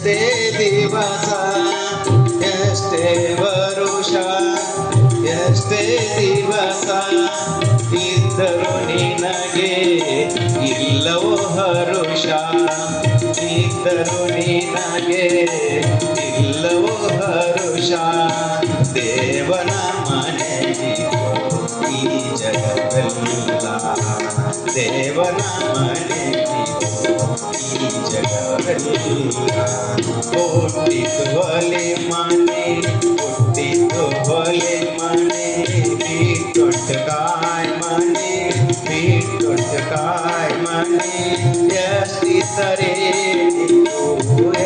ಎಷ್ಟೇ ದಿವಸ ಎಷ್ಟೇ ವರುಷ ಎಷ್ಟೇ ದಿವಸ ಇದ್ದರು ನಿನಗೆ ಇಲ್ಲವೋ ಹರುಷ ಇದ್ದರು ನಿನಗೆ ಇಲ್ಲವೋ ಹರುಷ ದೇವನ ಮನೆಯಿತು ಈ ಜಗವೆಲ್ಲ ದೇವನ ಮನೆಯಿತು ಈ ಜಗವೆಲ್ಲ ಹುಟ್ಟಿತು ಹೊಲೆ ಮನೆ ಹುಟ್ಟಿತು ಹೊಲೆ ಮನೆ ಬಿಟ್ಟೊಟ್ಟಕಾಯ್ ಮನೆ ಬಿಟ್ಟೊಟ್ಟಕಾಯ್ ಮನೆ ಎಷ್ಟಿದ್ದರೆ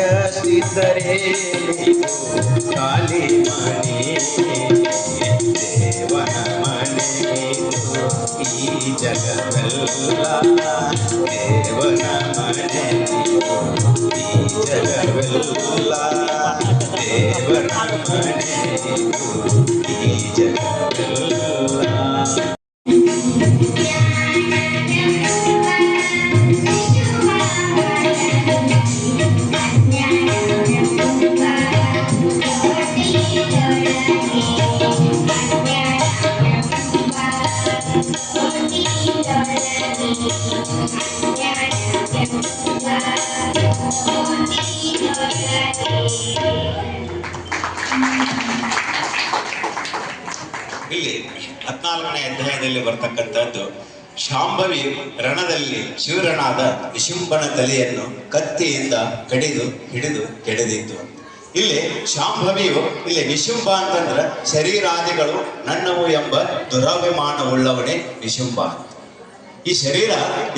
ಎಷ್ಟಿದ್ದರೆ ಖಾಲಿ ಮನೆ ದೇವನ ಮನೆ ಈ ಜಗವೆಲ್ಲ ದೇವನ ಮನೆ ಈ ಜಗವೆಲ್ಲ ದೇವನ ಮನೆ ಈ ಜಗವೆಲ್ಲ ಇಲ್ಲಿ 14ನೇ ಅಧ್ಯಾಯದಲ್ಲಿ ಬರ್ತಕ್ಕಂಥದ್ದು ಶಾಂಭವಿ ರಣದಲ್ಲಿ ಶಿವರನಾದ ನಿಶುಂಭನ ತಲೆಯನ್ನು ಕತ್ತಿಯಿಂದ ಹಿಡಿದು ಕೆಡದಿತ್ತು. ಇಲ್ಲಿ ಶಾಂಭವಿಯು ಇಲ್ಲಿ ನಿಶುಂಭ ಅಂತಂದ್ರೆ ಶರೀರಾದಿಗಳು ನನ್ನವು ಎಂಬ ದುರಭಿಮಾನವುಳ್ಳವನೇ ನಿಶುಂಭ. ಈ ಶರೀರ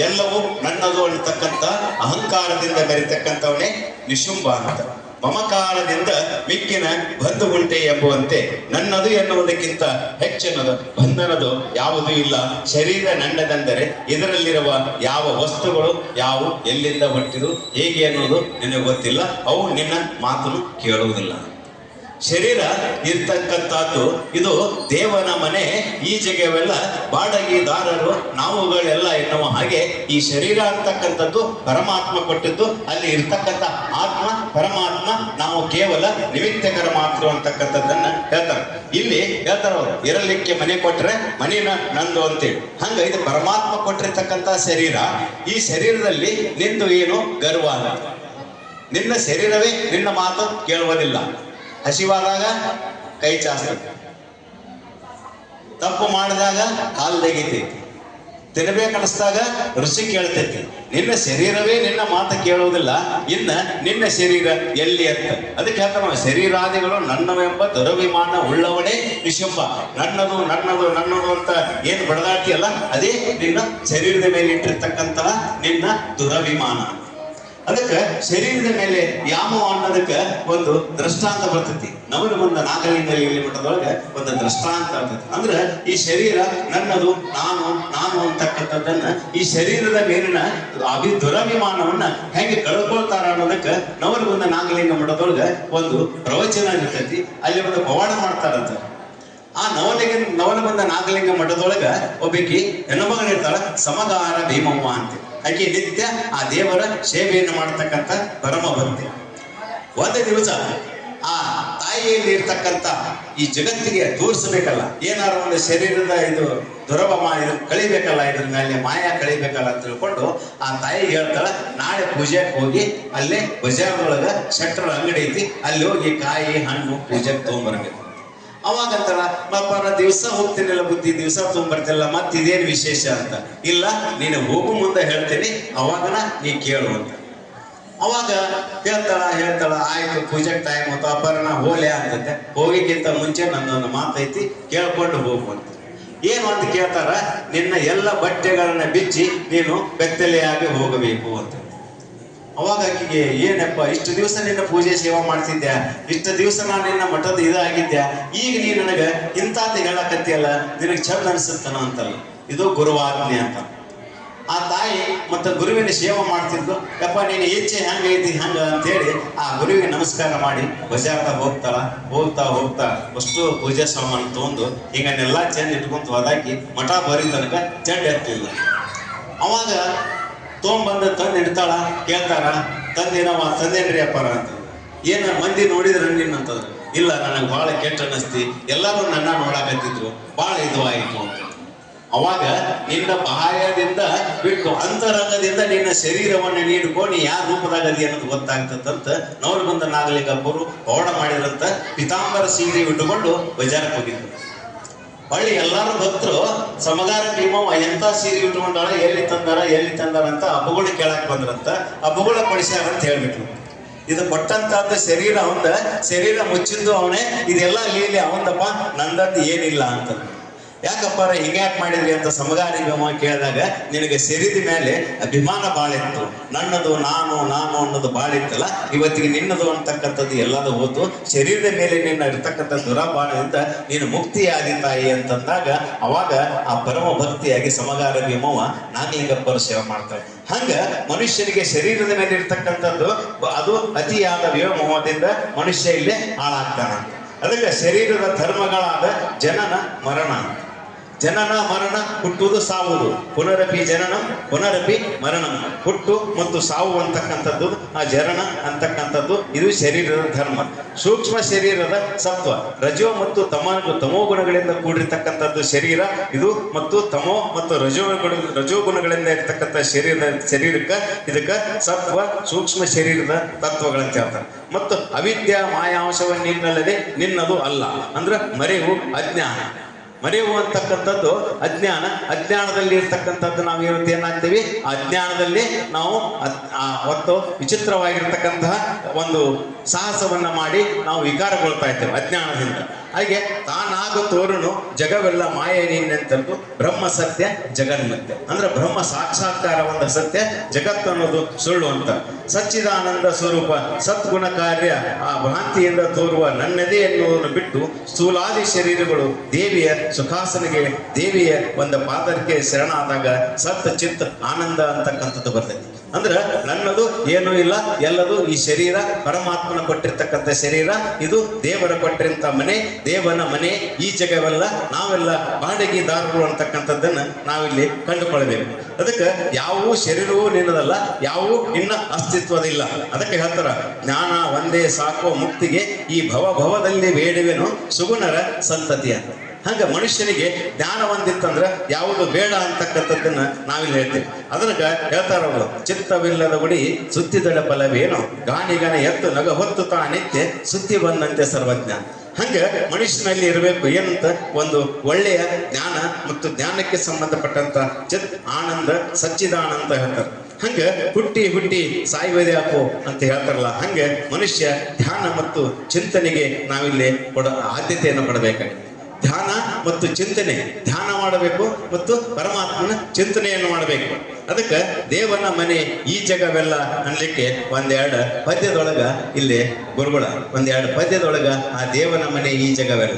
ಎಲ್ಲವೂ ನನ್ನದು ಅಂತಕ್ಕಂಥ ಅಹಂಕಾರದಿಂದ ಮೆರೆತಕ್ಕಂಥವನೇ ನಿಶುಂಭ ಅಂತ. ಮಮಕಾರದಿಂದ ಮಿಕ್ಕಿನ ಬಂಧು ಉಂಟೆ ಎಂಬುವಂತೆ ನನ್ನದು ಎನ್ನುವುದಕ್ಕಿಂತ ಹೆಚ್ಚಿನದು ಬಂಧನದು ಯಾವುದೂ ಇಲ್ಲ. ಶರೀರ ನನ್ನದೆಂದರೆ ಇದರಲ್ಲಿರುವ ಯಾವ ವಸ್ತುಗಳು ಯಾವು ಎಲ್ಲಿಂದ ಹುಟ್ಟಿದು ಹೇಗೆ ಅನ್ನೋದು ನಿನಗೆ ಗೊತ್ತಿಲ್ಲ, ಅವು ನಿನ್ನ ಮಾತನ್ನು ಕೇಳುವುದಿಲ್ಲ. ಶರೀರ ಇರ್ತಕ್ಕಂಥದ್ದು ಇದು ದೇವನ ಮನೆ, ಈ ಜಗವೆಲ್ಲ ಬಾಡಗಿದಾರರು ನಾವುಗಳೆಲ್ಲ ಎನ್ನುವ ಹಾಗೆ ಈ ಶರೀರ ಅಂತಕ್ಕಂಥದ್ದು ಪರಮಾತ್ಮ ಕೊಟ್ಟಿದ್ದು. ಅಲ್ಲಿ ಇರ್ತಕ್ಕಂಥ ಆತ್ಮ ಪರಮಾತ್ಮ, ನಾವು ಕೇವಲ ನಿಮಿತ್ತಕರ ಮಾತ್ರ ಅಂತಕ್ಕಂಥದ್ದನ್ನ ಹೇಳ್ತಾರೆ. ಇಲ್ಲಿ ಹೇಳ್ತಾರೆ ಅವರು, ಇರಲಿಕ್ಕೆ ಮನೆ ಕೊಟ್ರೆ ಮನೇನ ನಂದು ಅಂತೇಳಿ. ಹಂಗ ಇದು ಪರಮಾತ್ಮ ಕೊಟ್ಟಿರ್ತಕ್ಕಂಥ ಶರೀರ. ಈ ಶರೀರದಲ್ಲಿ ನಿಂದು ಏನು ಗರ್ವ ಅಲ್ಲ. ನಿನ್ನ ಶರೀರವೇ ನಿನ್ನ ಮಾತು ಕೇಳುವುದಿಲ್ಲ. ಹಸಿವಾದಾಗ ಕೈ ಚಾಸ್ತೈತಿ, ತಪ್ಪು ಮಾಡಿದಾಗ ಕಾಲು ತೆಗಿತೈತಿ, ತಿನ್ನಬೇಕನ್ನಿಸ್ದಾಗ ರುಚಿ ಕೇಳ್ತೈತಿ. ನಿನ್ನ ಶರೀರವೇ ನಿನ್ನ ಮಾತು ಕೇಳುವುದಿಲ್ಲ, ಇನ್ನ ನಿನ್ನ ಶರೀರ ಎಲ್ಲಿ ಅಂತ. ಅದಕ್ಕೆ ಹೇಳ್ತಾರೆ, ಶರೀರಾದಿಗಳು ನನ್ನವೆಂಬ ದುರಭಿಮಾನ ಉಳ್ಳವನೇ ನಿಶುಂಭ. ನನ್ನದು ನನ್ನದು ನನ್ನದು ಅಂತ ಏನು ಬಡದಾಡ್ತೀಯಲ್ಲ, ಅದೇ ನಿನ್ನ ಶರೀರದ ಮೇಲೆ ಇಟ್ಟಿರ್ತಕ್ಕಂತಹ ನಿನ್ನ ದುರಭಿಮಾನ. ಅದಕ್ಕೆ ಶರೀರದ ಮೇಲೆ ಯಾಮವ ಅನ್ನೋದಕ್ಕೆ ಒಂದು ದೃಷ್ಟಾಂತ ಬರ್ತೈತಿ. ನಮಗೆ ಒಂದು ನಾಗಲಿಂಗ ಇಲ್ಲಿ ಮಠದೊಳಗೆ ಒಂದು ದೃಷ್ಟಾಂತ ಬರ್ತೈತಿ. ಅಂದ್ರೆ ಈ ಶರೀರ ನನ್ನದು, ನಾನು ಅಂತಕ್ಕಂಥದ್ದನ್ನ, ಈ ಶರೀರದ ಮೇಲಿನ ದುರಭಿಮಾನವನ್ನ ಹೆಂಗೆ ಕಳ್ಕೊಳ್ತಾರ ಅನ್ನೋದಕ್ಕೆ ನವಲಗುಂದ ನಾಗಲಿಂಗ ಮಠದೊಳಗೆ ಒಂದು ಪ್ರವಚನ ಇರ್ತೈತಿ. ಅಲ್ಲಿ ಒಂದು ಪವಾಡ ಮಾಡ್ತಾರಂತ. ಆ ನವಲಗುಂದ ನಾಗಲಿಂಗ ಮಠದೊಳಗ ಒಬ್ಬಕಿ ಹೆಣ್ಣುಮಗಳಿರ್ತಾಳ, ಸಮಗಾರ ಭೀಮವ್ವ ಅಂತ. ಆಕೆ ನಿತ್ಯ ಆ ದೇವರ ಸೇವೆಯನ್ನು ಮಾಡತಕ್ಕಂಥ ಪರಮ ಭಕ್ತಿ. ಒಂದು ದಿವಸ ಆ ತಾಯಿಯಲ್ಲಿ ಇರ್ತಕ್ಕಂಥ ಈ ಜಗತ್ತಿಗೆ ತೋರಿಸಬೇಕಲ್ಲ, ಏನಾರ ಒಂದು ಶರೀರದ ಇದು ಇದು ಕಳಿಬೇಕಲ್ಲ, ಇದ್ರ ಮೇಲೆ ಮಾಯಾ ಕಳಿಬೇಕಲ್ಲ ಅಂತ ತಿಳ್ಕೊಂಡು ಆ ತಾಯಿಗೆ ಹೇಳ್ತಾಳ, ನಾಳೆ ಪೂಜೆಗೆ ಹೋಗಿ ಅಲ್ಲೇ ಬಜಾರ್ದೊಳಗ ಶೆಟ್ರ ಅಂಗಡಿ ಐತಿ, ಅಲ್ಲಿ ಹೋಗಿ ಕಾಯಿ ಹಣ್ಣು ಪೂಜೆಗೆ ತೊಗೊಂಬರ್ಬೇಕು. ಅವಾಗಂತಾರ, ಪಾಪ ದಿವಸ ಹೋಗ್ತೀನಿಲ್ಲ ಬುದ್ಧಿ, ದಿವಸ ತೊಗೊಂಬರ್ತಿಲ್ಲ, ಮತ್ತೆ ಇದೇನು ವಿಶೇಷ ಅಂತ. ಇಲ್ಲ, ನೀನು ಹೋಗು ಮುಂದೆ ಹೇಳ್ತೀನಿ, ಅವಾಗನ ನೀ ಕೇಳು ಅಂತ. ಅವಾಗ ಹೇಳ್ತಾಳ ಆಯ್ತು ಪೂಜೆಗೆ ಟೈಮ್ ಮತ್ತು ಅಪರ್ಣ ಹೋಲೆ ಅಂತಂತೆ. ಹೋಗಿಕ್ಕಿಂತ ಮುಂಚೆ ನನ್ನೊಂದು ಮಾತೈತಿ, ಕೇಳ್ಕೊಂಡು ಹೋಗು ಅಂತ. ಏನು ಅಂತ ಕೇಳ್ತಾರ, ನಿನ್ನ ಎಲ್ಲ ಬಟ್ಟೆಗಳನ್ನ ಬಿಚ್ಚಿ ನೀನು ಬೆತ್ತಲೆಯಾಗಿ ಹೋಗಬೇಕು ಅಂತ. ಅವಾಗ ಆಕೆಗೆ, ಏನಪ್ಪ ಇಷ್ಟು ದಿವಸ ನಿನ್ನ ಪೂಜೆ ಸೇವಾ ಮಾಡ್ತಿದ್ಯಾ, ಇಷ್ಟು ದಿವಸ ನಾನು ನಿನ್ನ ಮಠದ ಇದಾಗಿದ್ಯಾ, ಈಗ ನೀ ನನಗೆ ಇಂಥದ್ದು ಹೇಳಕತ್ತಿಯಲ್ಲ, ನಿನಗೆ ಚಂದ ಅನಿಸುತ್ತಾನ ಅಂತಲ್ಲ. ಇದು ಗುರುವಾಜ್ಞೆ ಅಂತ. ಆ ತಾಯಿ ಮತ್ತು ಗುರುವಿನ ಸೇವೆ ಮಾಡ್ತಿದ್ಲು. ಯಪ್ಪ ನೀನು ಇಚ್ಛೆ ಹೆಂಗೈತಿ ಹಂಗ ಅಂತೇಳಿ ಆ ಗುರುವಿಗೆ ನಮಸ್ಕಾರ ಮಾಡಿ ಬಜಾರ್ದಾಗ ಹೋಗ್ತಾ ಅಷ್ಟು ಪೂಜೆ ಸಾಮಾನು ತೊಗೊಂಡು ಹಿಂಗನ್ನೆಲ್ಲ ಚೆಂದ ಇಟ್ಕೊಂತ ಹೋದಾಕಿ ಮಠ ಬರೀ ತನಕ ಚೆಂದ ಎತ್ತಿಲ್ಲ. ಅವಾಗ ತೊಗೊಂಬಂದು ತಂದು ಇಡ್ತಾಳ. ಕೇಳ್ತಾರ, ತಂದೇನವ ತಂದೇನ್ರಿ ಅಪ್ಪಾರ ಅಂತ. ಏನ ಮಂದಿ ನೋಡಿದ್ರೆ ನಿನ್ನಂತಂದ್ರೆ ಇಲ್ಲ ನನಗೆ ಬಹಳ ಕೆಟ್ಟ ಅನ್ನಿಸ್ತಿ, ಎಲ್ಲರೂ ನನ್ನ ನೋಡಾಕತ್ತಿದ್ರು, ಬಹಳ ಇದು ಆಯಿತು ಅಂತ. ಅವಾಗ ನಿನ್ನ ಬಾಹ್ಯದಿಂದ ಬಿಟ್ಟು ಅಂತರಂಗದಿಂದ ನಿನ್ನ ಶರೀರವನ್ನು ನೀಡ್ಕೊಂಡು ಯಾವ ರೂಪದಾಗದಿ ಅನ್ನೋದು ಗೊತ್ತಾಗ್ತದಂತ ನವರಗುಂದ ನಾಗಲಿಂಗಪ್ಪರು ಪೌಡ ಮಾಡಿರಂತ ಪಿತಾಂಬರ ಸೀರೆ ಇಟ್ಟುಕೊಂಡು ಬಜಾರಕ್ಕೆ ಹೋಗಿದ್ರು. ಹೊಳ್ಳಿ ಎಲ್ಲಾರು ಭಕ್ತರು ಸಮಗಾರ ಭೀಮವ್ವ ಎಂತ ಸೀರೆ ಉಟ್ಕೊಂಡಾಳ, ಎಲ್ಲಿ ತಂದಾರ ಅಂತ ಹಬ್ಬಗಳು ಕೇಳಕ್ ಬಂದ್ರಂತ. ಹಬ್ಬಗಳ ಕೊಡಿಸ್ಯಾರ ಅಂತ ಹೇಳ್ಬಿಟ್ರು. ಇದು ಕೊಟ್ಟಂತದ್ದು ಶರೀರ ಅವಂದ, ಶರೀರ ಮುಚ್ಚಿದ್ದು ಅವನೇ, ಇದೆಲ್ಲ ಲೀಲೆ ಅವಂದಪ್ಪ, ನಂದದ್ದು ಏನಿಲ್ಲ ಅಂತ. ಯಾಕಪ್ಪ ಹಿಂಗ್ಯಾಕ್ ಮಾಡಿದ್ರಿ ಅಂತ ಸಮಗಾರಿ ಭೀಮ ಕೇಳಿದಾಗ, ನಿನಗೆ ಶರೀರದ ಮೇಲೆ ಅಭಿಮಾನ ಬಾಳಿತ್ತು, ನನ್ನದು ನಾನು ಅನ್ನೋದು ಬಾಳಿತ್ತಲ್ಲ, ಇವತ್ತಿಗೆ ನಿನ್ನದು ಅಂತಕ್ಕಂಥದ್ದು ಎಲ್ಲದೂ ಹೋತು, ಶರೀರದ ಮೇಲೆ ನಿನ್ನ ಇರ್ತಕ್ಕಂಥ ದುರಾಭಾಣದಿಂದ ನೀನು ಮುಕ್ತಿಯಾದಿ ತಾಯಿ ಅಂತಂದಾಗ ಅವಾಗ ಆ ಪರಮ ಭಕ್ತಿಯಾಗಿ ಸಮಗಾರ ಭೀಮವ್ವ ನಾಗಲಿಂಗಪ್ಪರ ಸೇವೆ ಮಾಡ್ತಾರೆ. ಹಂಗ ಮನುಷ್ಯನಿಗೆ ಶರೀರದ ಮೇಲೆ ಇರ್ತಕ್ಕಂಥದ್ದು ಅದು ಅತಿಯಾದ ವ್ಯೋಮೋಹದಿಂದ ಮನುಷ್ಯ ಇಲ್ಲೇ ಹಾಳಾಗ್ತಾನ. ಅದಕ್ಕೆ ಶರೀರದ ಧರ್ಮಗಳಾದ ಜನನ ಮರಣ, ಜನನ ಮರಣ, ಹುಟ್ಟುವುದು ಸಾವುದು, ಪುನರಪಿ ಜನನ ಪುನರಪಿ ಮರಣ, ಹುಟ್ಟು ಮತ್ತು ಸಾವು ಅಂತಕ್ಕಂಥದ್ದು, ಆ ಜನನ ಅಂತಕ್ಕಂಥದ್ದು ಇದು ಶರೀರದ ಧರ್ಮ. ಸೂಕ್ಷ್ಮ ಶರೀರದ ಸತ್ವ, ರಜೋ ಮತ್ತು ತಮೋ ಗುಣಗಳಿಂದ ಕೂಡಿರ್ತಕ್ಕಂಥದ್ದು ಶರೀರ ಇದು, ಮತ್ತು ತಮೋ ಮತ್ತು ರಜೋ ಗುಣಗಳಿಂದ ಇರ್ತಕ್ಕಂಥ ಶರೀರಕ್ಕೆ ಇದಕ್ಕೆ ಸತ್ವ ಸೂಕ್ಷ್ಮ ಶರೀರದ ತತ್ವಗಳಂತ ಹೇಳ್ತಾರೆ. ಮತ್ತು ಅವಿದ್ಯಾ ಮಾಯಾಂಶವನ್ನಿನ್ನಲ್ಲದೆ ನಿನ್ನದು ಅಲ್ಲ ಅಂದ್ರೆ ಮರೆವು ಅಜ್ಞಾನ. ಮರೆಯುವ ಅಂತಕ್ಕಂಥದ್ದು ಅಜ್ಞಾನ. ಅಜ್ಞಾನದಲ್ಲಿ ಇರ್ತಕ್ಕಂಥದ್ದು ನಾವು ಏನಾಗ್ತೀವಿ, ಅಜ್ಞಾನದಲ್ಲಿ ನಾವು ಒತ್ತು ವಿಚಿತ್ರವಾಗಿರ್ತಕ್ಕಂತಹ ಒಂದು ಸಾಹಸವನ್ನ ಮಾಡಿ ನಾವು ವಿಕಾರಗೊಳ್ತಾ ಇದ್ದೇವೆ ಅಜ್ಞಾನದಿಂದ. ಹಾಗೆ ತಾನಾಗ ತೋರುನು ಜಗವೆಲ್ಲ ಮಾಯೆ ನಿನ್ನಂತದ್ದು ಬ್ರಹ್ಮ ಸತ್ಯ ಜಗನ್ಮಿಥ್ಯ ಅಂದ್ರೆ ಬ್ರಹ್ಮ ಸಾಕ್ಷಾತ್ಕಾರ ಒಂದು ಸತ್ಯ, ಜಗತ್ತು ಅನ್ನೋದು ಸುಳ್ಳು ಅಂತ. ಸಚ್ಚಿದಾನಂದ ಸ್ವರೂಪ ಸದ್ಗುಣ ಕಾರ್ಯ ಆ ಭ್ರಾಂತಿಯಿಂದ ತೋರುವ ನನ್ನದೇ ಎನ್ನುವುದನ್ನು ಬಿಟ್ಟು ಸ್ಥೂಲಾದಿ ಶರೀರಗಳು ದೇವಿಯ ಸುಖಾಸನಿಗೆ ದೇವಿಯ ಒಂದು ಪಾದಕ್ಕೆ ಶರಣಾದಾಗ ಸತ್ ಚಿತ್ ಆನಂದ ಅಂತಕ್ಕಂಥದ್ದು ಬರ್ತೈತಿ. ಅಂದ್ರೆ ನನ್ನದು ಏನೂ ಇಲ್ಲ, ಎಲ್ಲದು ಈ ಶರೀರ ಪರಮಾತ್ಮನ ಕೊಟ್ಟಿರ್ತಕ್ಕಂಥ ಶರೀರ, ಇದು ದೇವರ ಕೊಟ್ಟಿರಂತ ಮನೆ, ದೇವನ ಮನೆ, ಈ ಜಗವೆಲ್ಲ ನಾವೆಲ್ಲ ಬಾಡಿಗೆದಾರರು ಅಂತಕ್ಕಂಥದ್ದನ್ನ ನಾವಿಲ್ಲಿ ಕಂಡುಕೊಳ್ಬೇಕು. ಅದಕ್ಕೆ ಯಾವ ಶರೀರವೂ ನಿನ್ನದಲ್ಲ, ಯಾವೂ ನಿನ್ನ ಅಸ್ತಿತ್ವದಿಲ್ಲ. ಅದಕ್ಕೆ ಹೇಳ್ತಾರ, ಜ್ಞಾನ ಒಂದೇ ಸಾಕೋ ಮುಕ್ತಿಗೆ, ಈ ಭವದಲ್ಲಿ ಬೇಡುವೆನು ಸುಗುಣರ ಸಂತತಿಯ. ಹಂಗ ಮನುಷ್ಯನಿಗೆ ಜ್ಞಾನ ಒಂದಿತ್ತಂದ್ರೆ ಯಾವುದು ಬೇಡ ಅಂತಕ್ಕಂಥದ್ದನ್ನ ನಾವಿಲ್ಲಿ ಹೇಳ್ತೇವೆ. ಅದ್ರಾಗ ಹೇಳ್ತಾರ ಅವರು, ಚಿತ್ತವಿಲ್ಲದ ಗುಡಿ ಸುತ್ತಿದಡ ಫಲವೇನು, ಗಾನಿಗನ ಎತ್ತು ನಗ ಹೊತ್ತು ತಾ ನಿತ್ಯ ಸುತ್ತಿ ಬಂದಂತೆ ಸರ್ವಜ್ಞ. ಹಂಗ ಮನುಷ್ಯನಲ್ಲಿ ಇರಬೇಕು ಏನಂತ ಒಂದು ಒಳ್ಳೆಯ ಜ್ಞಾನ ಮತ್ತು ಜ್ಞಾನಕ್ಕೆ ಸಂಬಂಧಪಟ್ಟಂತ ಚಿತ್ ಆನಂದ ಸಚ್ಚಿದಾನಂದ ಹೇಳ್ತಾರೆ. ಹಂಗ ಹುಟ್ಟಿ ಸಾಯುವುದೇ ಯಾಕೋ ಅಂತ ಹೇಳ್ತಾರಲ್ಲ, ಹಂಗೆ ಮನುಷ್ಯ ಧ್ಯಾನ ಮತ್ತು ಚಿಂತನೆಗೆ ನಾವಿಲ್ಲಿ ಆದ್ಯತೆಯನ್ನು ಪಡಬೇಕಾಗಿದೆ. ಧ್ಯಾನ ಮತ್ತು ಚಿಂತನೆ, ಧ್ಯಾನ ಮಾಡಬೇಕು ಮತ್ತು ಪರಮಾತ್ಮನ ಚಿಂತನೆಯನ್ನು ಮಾಡಬೇಕು. ಅದಕ್ಕೆ ದೇವನ ಮನೆ ಈ ಜಗವೆಲ್ಲ ಅನ್ಲಿಕ್ಕೆ ಒಂದೆರಡು ಪದ್ಯದೊಳಗ ಇಲ್ಲಿ ಗುರುಗಳ ಒಂದೆರಡು ಪದ್ಯದೊಳಗ ಆ ದೇವನ ಮನೆ ಈ ಜಗವೆಲ್ಲ